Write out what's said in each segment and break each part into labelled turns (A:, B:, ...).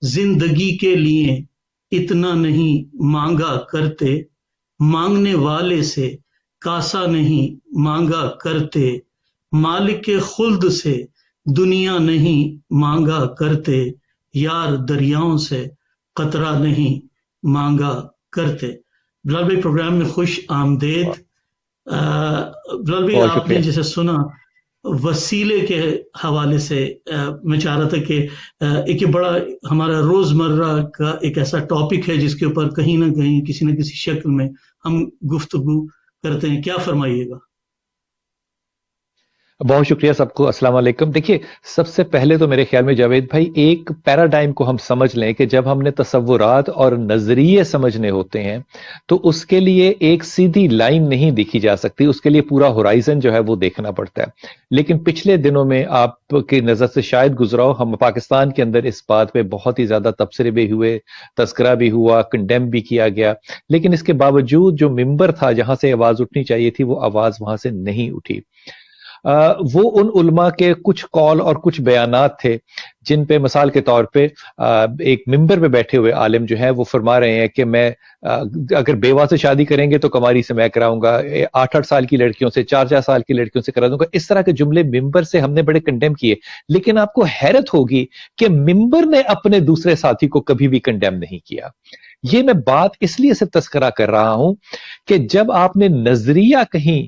A: زندگی کے لیے اتنا نہیں مانگا کرتے، مانگنے والے سے کاسا نہیں مانگا کرتے، مالک خلد سے دنیا نہیں مانگا کرتے، یار دریاؤں سے قطرہ نہیں مانگا کرتے۔ بلال بھائی پروگرام میں خوش آمدید۔ بلال بھائی آپ نے جیسے سنا وسیلے کے حوالے سے میں چاہ رہا تھا کہ ایک بڑا ہمارا روزمرہ کا ایک ایسا ٹاپک ہے جس کے اوپر کہیں نہ کہیں کسی نہ کسی شکل میں ہم گفتگو کرتے ہیں، کیا فرمائیے گا؟
B: بہت شکریہ سب کو، السلام علیکم۔ دیکھیے سب سے پہلے تو میرے خیال میں جاوید بھائی ایک پیراڈائم کو ہم سمجھ لیں کہ جب ہم نے تصورات اور نظریے سمجھنے ہوتے ہیں تو اس کے لیے ایک سیدھی لائن نہیں دیکھی جا سکتی، اس کے لیے پورا ہورائزن جو ہے وہ دیکھنا پڑتا ہے۔ لیکن پچھلے دنوں میں آپ کی نظر سے شاید گزرا ہو، ہم پاکستان کے اندر اس بات پہ بہت ہی زیادہ تبصرے بھی ہوئے، تذکرہ بھی ہوا، کنڈیم بھی کیا گیا، لیکن اس کے باوجود جو ممبر تھا جہاں سے آواز اٹھنی چاہیے تھی وہ آواز وہاں سے نہیں اٹھی۔ وہ ان علماء کے کچھ قول اور کچھ بیانات تھے جن پہ مثال کے طور پہ ایک ممبر پہ بیٹھے ہوئے عالم جو ہے وہ فرما رہے ہیں کہ میں اگر بیوہ سے شادی کریں گے تو کماری سے میں کراؤں گا، 8-8 سال کی لڑکیوں سے، 4-4 سال کی لڑکیوں سے کرا دوں گا۔ اس طرح کے جملے ممبر سے ہم نے بڑے کنڈیم کیے، لیکن آپ کو حیرت ہوگی کہ ممبر نے اپنے دوسرے ساتھی کو کبھی بھی کنڈیم نہیں کیا۔ یہ میں بات اس لیے سے تذکرہ کر رہا ہوں کہ جب آپ نے نظریہ کہیں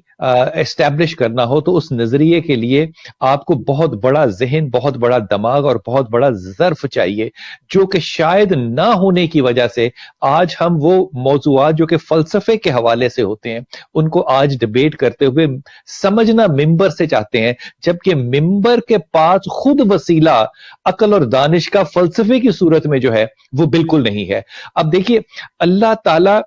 B: اسٹیبلش کرنا ہو تو اس نظریے کے لیے آپ کو بہت بڑا ذہن، بہت بڑا دماغ اور بہت بڑا ظرف چاہیے، جو کہ شاید نہ ہونے کی وجہ سے آج ہم وہ موضوعات جو کہ فلسفے کے حوالے سے ہوتے ہیں ان کو آج ڈیبیٹ کرتے ہوئے سمجھنا ممبر سے چاہتے ہیں، جبکہ ممبر کے پاس خود وسیلہ عقل اور دانش کا فلسفے کی صورت میں جو ہے وہ بالکل نہیں ہے۔ اب دیکھیے اللہ تعالی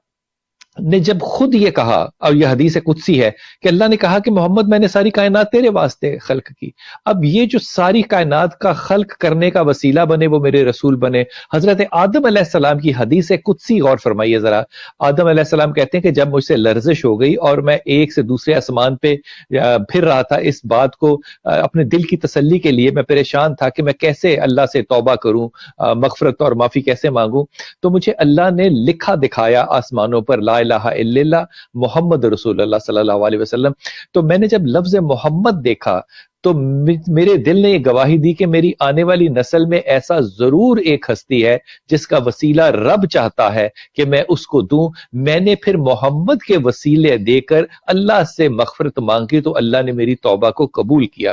B: نے جب خود یہ کہا، اور یہ حدیث قدسی ہے کہ اللہ نے کہا کہ محمد میں نے ساری کائنات تیرے واسطے خلق کی، اب یہ جو ساری کائنات کا خلق کرنے کا وسیلہ بنے وہ میرے رسول بنے۔ حضرت آدم علیہ السلام کی حدیث قدسی غور فرمائیے ذرا۔ آدم علیہ السلام کہتے ہیں کہ جب مجھ سے لرزش ہو گئی اور میں ایک سے دوسرے آسمان پہ پھر رہا تھا، اس بات کو اپنے دل کی تسلی کے لیے میں پریشان تھا کہ میں کیسے اللہ سے توبہ کروں، مغفرت اور معافی کیسے مانگوں، تو مجھے اللہ نے لکھا دکھایا آسمانوں پر لا الہ الا اللہ محمد رسول اللہ صلی اللہ علیہ وسلم۔ تو میں نے جب لفظ محمد دیکھا تو میرے دل نے یہ گواہی دی کہ میری آنے والی نسل میں ایسا ضرور ایک ہستی ہے جس کا وسیلہ رب چاہتا ہے کہ میں اس کو دوں۔ میں نے پھر محمد کے وسیلے دے کر اللہ سے مغفرت مانگی تو اللہ نے میری توبہ کو قبول کیا۔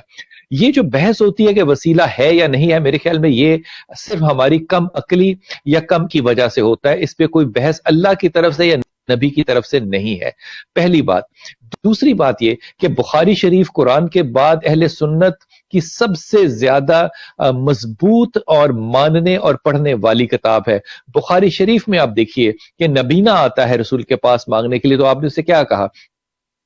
B: یہ جو بحث ہوتی ہے کہ وسیلہ ہے یا نہیں ہے، میرے خیال میں یہ صرف ہماری کم عقلی یا کم کی وجہ سے ہوتا ہے، اس پہ کوئی بحث اللہ کی طرف سے یا نبی کی طرف سے نہیں ہے، پہلی بات۔ دوسری بات یہ کہ بخاری شریف قرآن کے بعد اہل سنت کی سب سے زیادہ مضبوط اور ماننے اور پڑھنے والی کتاب ہے۔ بخاری شریف میں آپ دیکھیے کہ نبینا آتا ہے رسول کے پاس مانگنے کے لیے، تو آپ نے اسے کیا کہا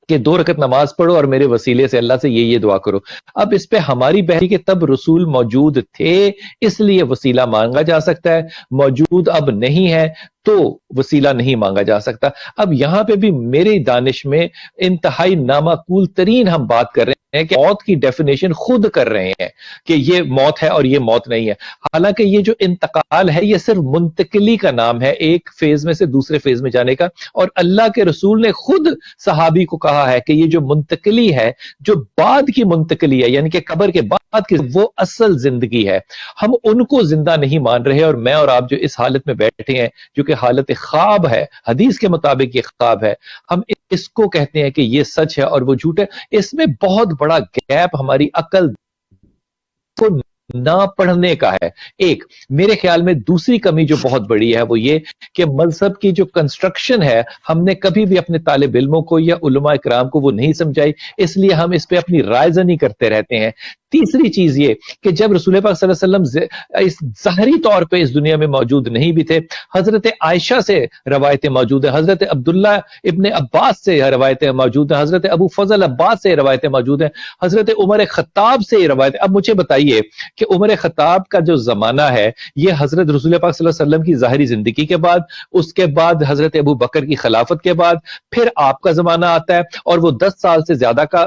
B: کہ 2 رکعت نماز پڑھو اور میرے وسیلے سے اللہ سے یہ دعا کرو۔ اب اس پہ ہماری بحث کہ تب رسول موجود تھے اس لیے وسیلہ مانگا جا سکتا ہے، موجود اب نہیں ہے تو وسیلہ نہیں مانگا جا سکتا۔ اب یہاں پہ بھی میری دانش میں انتہائی نامعقول ترین ہم بات کر رہے ہیں کہ موت کی ڈیفینیشن خود کر رہے ہیں کہ یہ موت ہے اور یہ موت نہیں ہے، حالانکہ یہ جو انتقال ہے یہ صرف منتقلی کا نام ہے، ایک فیز میں سے دوسرے فیز میں جانے کا، اور اللہ کے رسول نے خود صحابی کو کہا ہے کہ یہ جو منتقلی ہے، جو بعد کی منتقلی ہے یعنی کہ قبر کے بعد کی، وہ اصل زندگی ہے۔ ہم ان کو زندہ نہیں مان رہے، اور میں اور آپ جو اس حالت میں بیٹھے ہیں جو کہ حالت خواب ہے، حدیث کے مطابق یہ خواب ہے، ہم اس کو کہتے ہیں کہ یہ سچ ہے اور وہ جھوٹ ہے۔ اس میں بہت بڑا گیپ ہماری عقل کو نہ پڑھنے کا ہے۔ ایک میرے خیال میں دوسری کمی جو بہت بڑی ہے وہ یہ کہ مذہب کی جو کنسٹرکشن ہے ہم نے کبھی بھی اپنے طالب علموں کو یا علماء اکرام کو وہ نہیں سمجھائی، اس لیے ہم اس پہ اپنی رائے زنی کرتے رہتے ہیں۔ تیسری چیز یہ کہ جب رسول پاک صلی اللہ علیہ وسلم اس ظاہری طور پہ اس دنیا میں موجود نہیں بھی تھے، حضرت عائشہ سے روایتیں موجود ہیں، حضرت عبداللہ ابن عباس سے روایتیں موجود ہیں، حضرت ابو فضل عباس سے روایتیں موجود ہیں، حضرت عمر خطاب سے روایتیں۔ اب مجھے بتائیے کہ عمر خطاب کا جو زمانہ ہے یہ حضرت رسول پاک صلی اللہ علیہ وسلم کی ظاہری زندگی کے بعد، اس کے بعد حضرت ابو بکر کی خلافت کے بعد پھر آپ کا زمانہ آتا ہے، اور وہ 10 سال سے زیادہ کا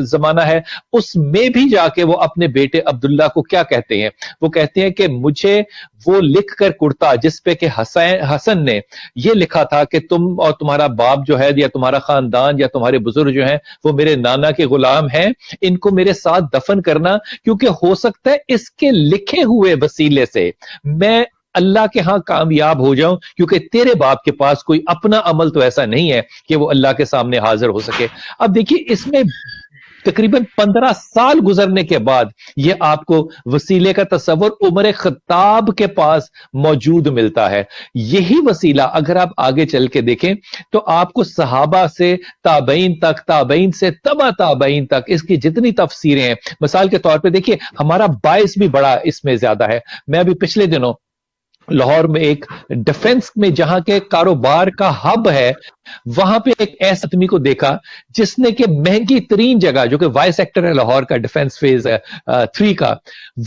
B: زمانہ ہے، اس میں آگے بھی جا کے وہ اپنے بیٹے عبداللہ کو کیا کہتے ہیں؟ وہ کہتے ہیں کہ مجھے وہ لکھ کر کرتا جس پہ کہ حسن نے یہ لکھا تھا کہ تم اور تمہارا باپ جو ہے یا تمہارا خاندان یا تمہارے بزرگ جو ہیں وہ میرے نانا کے غلام ہیں، ان کو میرے ساتھ دفن کرنا، کیونکہ ہو سکتا ہے اس کے لکھے ہوئے وسیلے سے میں اللہ کے ہاں کامیاب ہو جاؤں، کیونکہ تیرے باپ کے پاس کوئی اپنا عمل تو ایسا نہیں ہے کہ وہ اللہ کے سامنے حاضر ہو سکے۔ اب دیکھیے اس میں تقریباً 15 سال گزرنے کے بعد یہ آپ کو وسیلے کا تصور عمر خطاب کے پاس موجود ملتا ہے۔ یہی وسیلہ اگر آپ آگے چل کے دیکھیں تو آپ کو صحابہ سے تابعین تک، تابعین سے تبع تابعین تک اس کی جتنی تفسیریں ہیں، مثال کے طور پہ دیکھیے ہمارا باعث بھی بڑا اس میں زیادہ ہے۔ میں ابھی پچھلے دنوں لاہور میں ایک ڈیفنس میں جہاں کے کاروبار کا ہب ہے، وہاں پہ ایک ایسے آدمی کو دیکھا جس نے کہ مہنگی ترین جگہ جو کہ وائی سیکٹر ہے لاہور کا، ڈیفنس فیز 3 کا،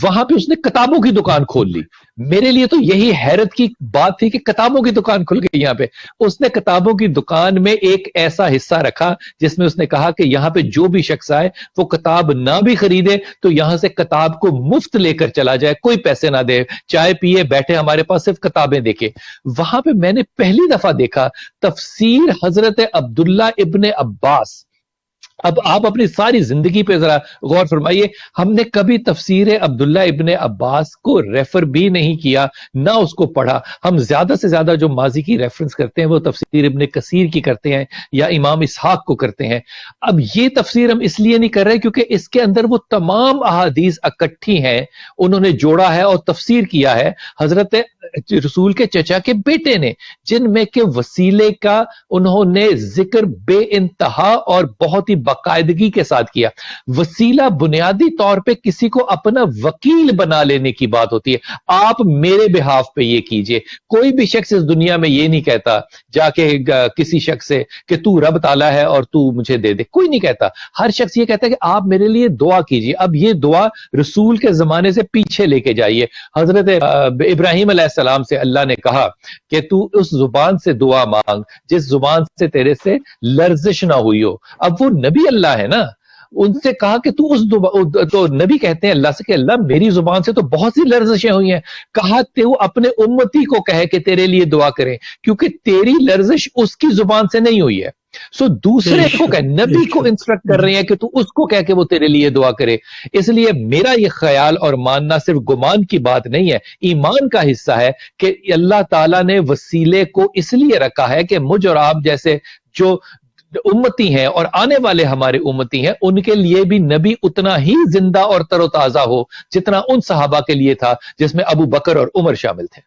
B: وہاں پہ اس نے کتابوں کی دکان کھول لی۔ میرے لیے تو یہی حیرت کی بات تھی کہ کتابوں کی دکان کھل گئی یہاں پہ۔ اس نے کتابوں کی دکان میں ایک ایسا حصہ رکھا جس میں اس نے کہا کہ یہاں پہ جو بھی شخص آئے وہ کتاب نہ بھی خریدے تو یہاں سے کتاب کو مفت لے کر چلا جائے، کوئی پیسے نہ دے، چائے پیے بیٹھے ہمارے پاس صرف کتابیں دیکھے۔ وہاں پہ میں نے پہلی دفعہ دیکھا تفسیر حضرت عبداللہ ابن عباس۔ اب آپ اپنی ساری زندگی پہ ذرا غور فرمائیے، ہم نے کبھی تفسیر عبداللہ ابن عباس کو ریفر بھی نہیں کیا، نہ اس کو پڑھا۔ ہم زیادہ سے زیادہ جو ماضی کی ریفرنس کرتے ہیں وہ تفسیر ابن کثیر کی کرتے ہیں یا امام اسحاق کو کرتے ہیں۔ اب یہ تفسیر ہم اس لیے نہیں کر رہے کیونکہ اس کے اندر وہ تمام احادیث اکٹھی ہیں، انہوں نے جوڑا ہے اور تفسیر کیا ہے حضرت رسول کے چچا کے بیٹے نے، جن میں کہ وسیلے کا انہوں نے ذکر بے انتہا اور بہت ہی باقاعدگی کے ساتھ کیا۔ وسیلہ بنیادی طور پہ کسی کو اپنا وکیل بنا لینے کی بات ہوتی ہے، آپ میرے بہاف پہ یہ کیجئے۔ کوئی بھی شخص اس دنیا میں یہ نہیں کہتا جا کے کسی شخص سے کہ تو رب تعالیٰ ہے اور تو مجھے دے دے، کوئی نہیں کہتا۔ ہر شخص یہ کہتا ہے کہ آپ میرے لیے دعا کیجئے۔ اب یہ دعا رسول کے زمانے سے پیچھے لے کے جائیے۔ حضرت ابراہیم علیہ السلام سے اللہ نے کہا کہ تو اس زبان سے دعا مانگ جس زبان سے تیرے سے لرزش نہ ہوئی ہو۔ اب وہ نبی اللہ ہے نا، ان سے کہا کہ تو نبی کہتے ہیں اللہ سے کہ اللہ میری زبان سے تو بہت سی لرزشیں ہوئی ہیں، کہا تو اپنے امتی کو کہے کہ تیرے لیے دعا کریں کیونکہ تیری لرزش اس کی زبان سے نہیں ہوئی ہے۔ سو دوسرے کو کہ نبی کو انسٹرکٹ کر رہے ہیں کہ تو اس کو کہہ کہ وہ تیرے لیے دعا کرے۔ اس لیے میرا یہ خیال اور ماننا صرف گمان کی بات نہیں ہے، ایمان کا حصہ ہے کہ اللہ تعالیٰ نے وسیلے کو اس لیے رکھا ہے کہ مجھ اور آپ جیسے جو امتی ہیں اور آنے والے ہمارے امتی ہیں ان کے لیے بھی نبی اتنا ہی زندہ اور تر و تازہ ہو جتنا ان صحابہ کے لیے تھا جس میں ابو بکر اور عمر شامل تھے۔